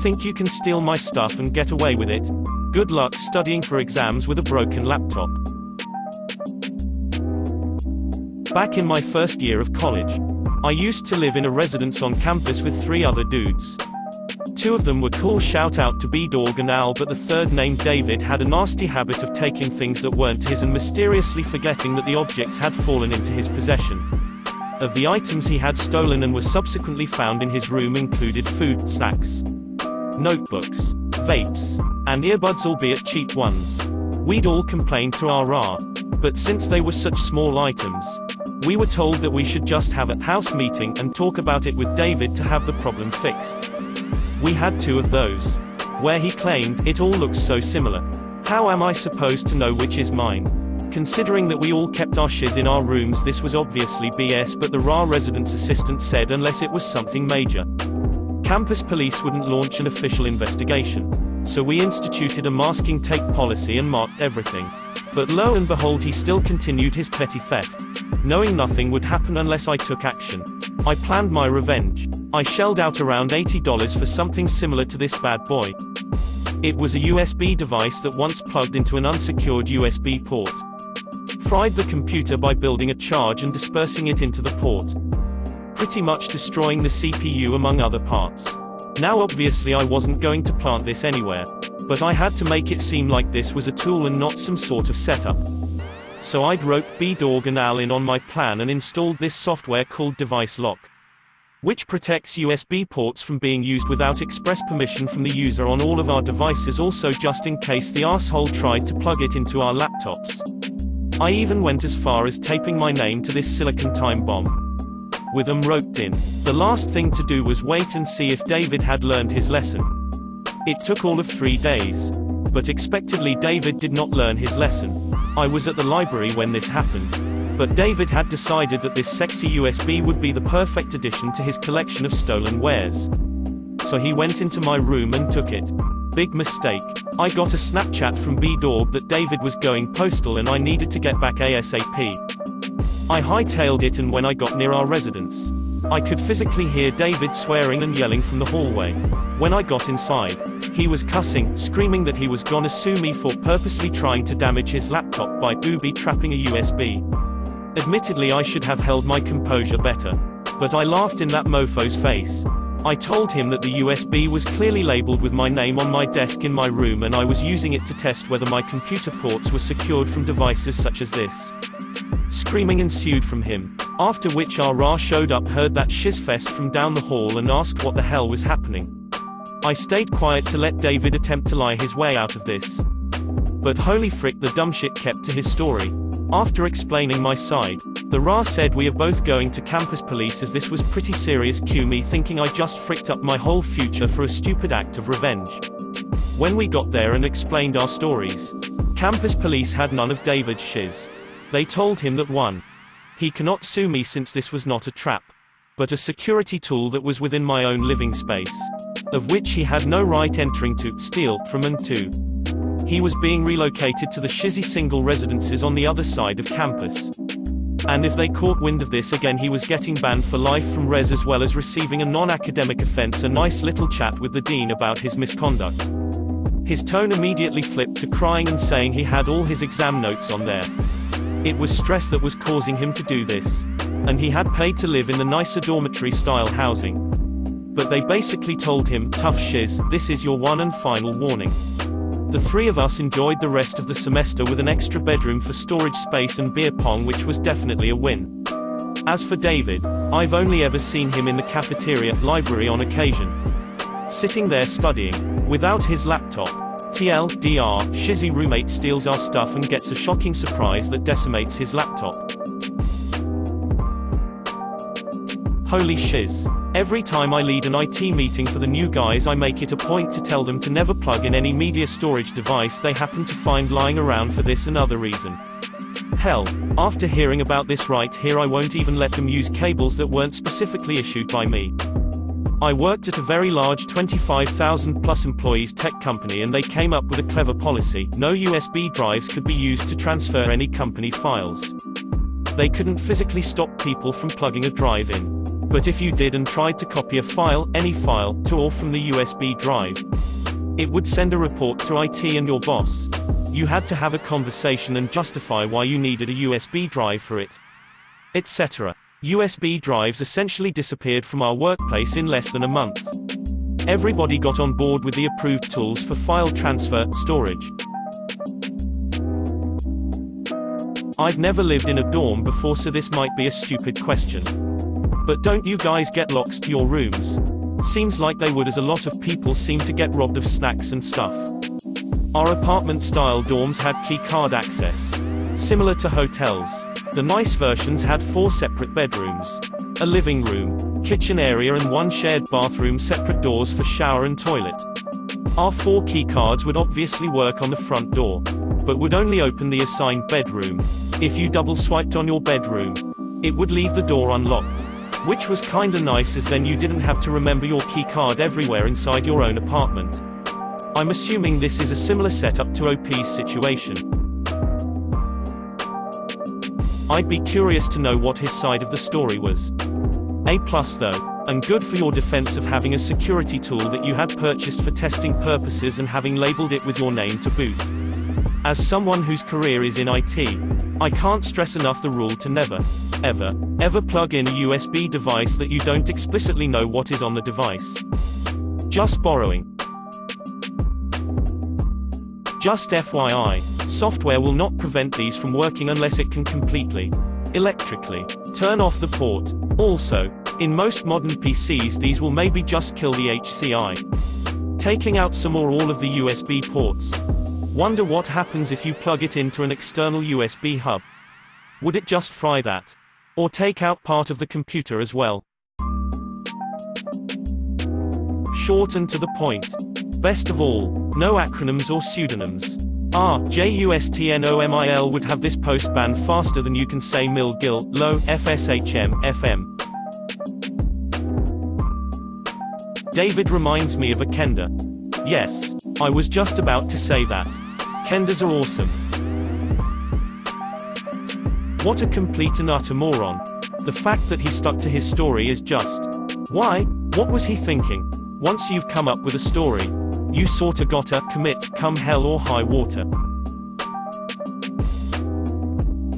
Think you can steal my stuff and get away with it? Good luck studying for exams with a broken laptop. Back in my first year of college, I used to live in a residence on campus with 3 other dudes. 2 of them were cool, shout out to B-Dog and Al, but the third, named David, had a nasty habit of taking things that weren't his and mysteriously forgetting that the objects had fallen into his possession. Of the items he had stolen and were subsequently found in his room included food, snacks, notebooks, vapes, and earbuds, albeit cheap ones. We'd all complained to our but since they were such small items, we were told that we should just have a house meeting and talk about it with David to have the problem fixed. We had 2 of those, where he claimed, "It all looks so similar. How am I supposed to know which is mine?" Considering that we all kept our shiz in our rooms, this was obviously BS, but the RA residence assistant said unless it was something major, campus police wouldn't launch an official investigation. So we instituted a masking tape policy and marked everything. But lo and behold, he still continued his petty theft. Knowing nothing would happen unless I took action, I planned my revenge. I shelled out around $80 for something similar to this bad boy. It was a USB device that once plugged into an unsecured USB port. Fried the computer by building a charge and dispersing it into the port, pretty much destroying the CPU among other parts. Now obviously I wasn't going to plant this anywhere, but I had to make it seem like this was a tool and not some sort of setup. So I'd roped B-Dog and Al in on my plan and installed this software called Device Lock, which protects USB ports from being used without express permission from the user on all of our devices, also just in case the asshole tried to plug it into our laptops. I even went as far as taping my name to this silicon time bomb, with them roped in. The last thing to do was wait and see if David had learned his lesson. It took all of 3 days. But expectedly David did not learn his lesson. I was at the library when this happened, but David had decided that this sexy USB would be the perfect addition to his collection of stolen wares. So he went into my room and took it. Big mistake. I got a Snapchat from B-Dog that David was going postal and I needed to get back ASAP. I hightailed it, and when I got near our residence, I could physically hear David swearing and yelling from the hallway. When I got inside, he was cussing, screaming that he was gonna sue me for purposely trying to damage his laptop by booby-trapping a USB. Admittedly, I should have held my composure better, but I laughed in that mofo's face. I told him that the USB was clearly labeled with my name on my desk in my room and I was using it to test whether my computer ports were secured from devices such as this. Screaming ensued from him, after which our RA showed up, heard that shizfest from down the hall and asked what the hell was happening. I stayed quiet to let David attempt to lie his way out of this. But holy frick, the dumb shit kept to his story. After explaining my side, the RA said we are both going to campus police as this was pretty serious. Cue me thinking I just fricked up my whole future for a stupid act of revenge. When we got there and explained our stories, campus police had none of David's shiz. They told him that 1. He cannot sue me since this was not a trap, but a security tool that was within my own living space, of which he had no right entering to steal from, and 2. He was being relocated to the shizzy single residences on the other side of campus. And if they caught wind of this again, he was getting banned for life from res, as well as receiving a non-academic offense. A nice little chat with the dean about his misconduct. His tone immediately flipped to crying and saying he had all his exam notes on there. It was stress that was causing him to do this, and he had paid to live in the nicer dormitory-style housing. But they basically told him, "Tough shiz, this is your one and final warning." The 3 of us enjoyed the rest of the semester with an extra bedroom for storage space and beer pong, which was definitely a win. As for David, I've only ever seen him in the cafeteria, library on occasion, sitting there studying, without his laptop. TLDR, shizzy roommate steals our stuff and gets a shocking surprise that decimates his laptop. Holy shiz. Every time I lead an IT meeting for the new guys, I make it a point to tell them to never plug in any media storage device they happen to find lying around for this and other reason. Hell, after hearing about this right here, I won't even let them use cables that weren't specifically issued by me. I worked at a very large 25,000 plus employees tech company, and they came up with a clever policy: no USB drives could be used to transfer any company files. They couldn't physically stop people from plugging a drive in. But if you did and tried to copy a file, any file, to or from the USB drive, it would send a report to IT and your boss. You had to have a conversation and justify why you needed a USB drive for it, etc. USB drives essentially disappeared from our workplace in less than a month. Everybody got on board with the approved tools for file transfer, storage. I've never lived in a dorm before, so this might be a stupid question. But don't you guys get locks to your rooms? Seems like they would, as a lot of people seem to get robbed of snacks and stuff. Our apartment-style dorms had key card access. Similar to hotels. The nice versions had 4 separate bedrooms, a living room, kitchen area and 1 shared bathroom, separate doors for shower and toilet. Our 4 key cards would obviously work on the front door, but would only open the assigned bedroom. If you double-swiped on your bedroom, it would leave the door unlocked. Which was kinda nice, as then you didn't have to remember your key card everywhere inside your own apartment. I'm assuming this is a similar setup to OP's situation. I'd be curious to know what his side of the story was. A+ though, and good for your defense of having a security tool that you had purchased for testing purposes and having labeled it with your name to boot. As someone whose career is in IT, I can't stress enough the rule to never, ever plug in a USB device that you don't explicitly know what is on the device. Just borrowing. Just FYI, software will not prevent these from working unless it can completely, electrically, turn off the port. Also, in most modern PCs these will maybe just kill the HCI, taking out some or all of the USB ports. Wonder what happens if you plug it into an external USB hub. Would it just fry that? Or take out part of the computer as well? Short and to the point. Best of all, no acronyms or pseudonyms. JUSTNOMIL would have this post banned faster than you can say mil gil, low, FSHM, FM. David reminds me of a Kenda. Yes, I was just about to say that. Kendas are awesome. What a complete and utter moron. The fact that he stuck to his story is just. Why? What was he thinking? Once you've come up with a story, you sorta gotta commit, come hell or high water.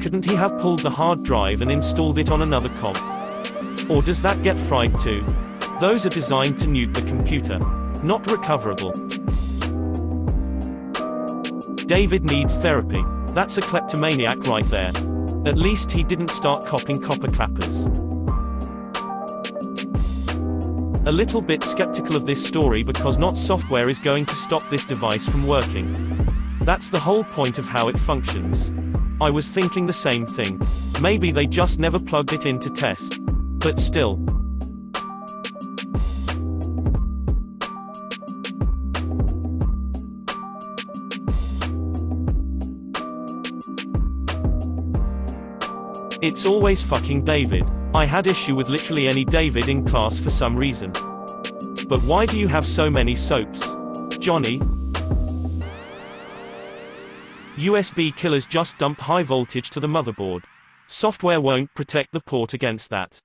Couldn't he have pulled the hard drive and installed it on another comp? Or does that get fried too? Those are designed to nuke the computer. Not recoverable. David needs therapy. That's a kleptomaniac right there. At least he didn't start copying copper clappers. A little bit skeptical of this story because not software is going to stop this device from working. That's the whole point of how it functions. I was thinking the same thing. Maybe they just never plugged it in to test. But still. It's always fucking David. I had issue with literally any David in class for some reason. But why do you have so many soaps? Johnny? USB killers just dump high voltage to the motherboard. Software won't protect the port against that.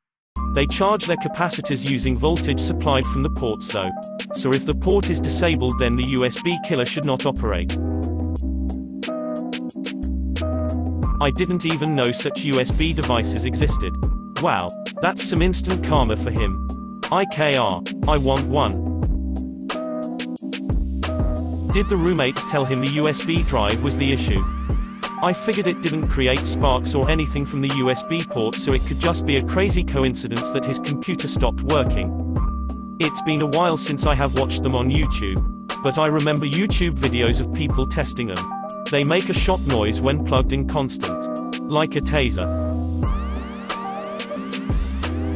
They charge their capacitors using voltage supplied from the ports though. So if the port is disabled, then the USB killer should not operate. I didn't even know such USB devices existed. Wow, that's some instant karma for him. IKR, I want one. Did the roommates tell him the USB drive was the issue? I figured it didn't create sparks or anything from the USB port, so it could just be a crazy coincidence that his computer stopped working. It's been a while since I have watched them on YouTube, but I remember YouTube videos of people testing them. They make a shot noise when plugged in constant. Like a taser.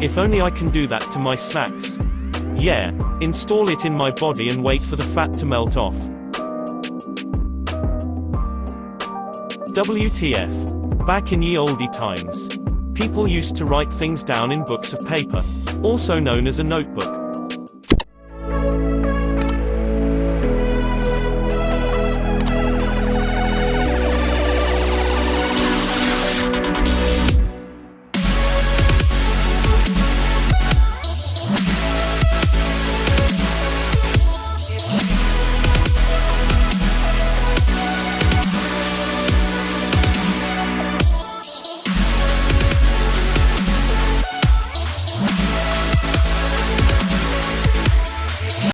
If only I can do that to my snacks. Yeah, install it in my body and wait for the fat to melt off. WTF. Back in ye oldie times, people used to write things down in books of paper, also known as a notebook.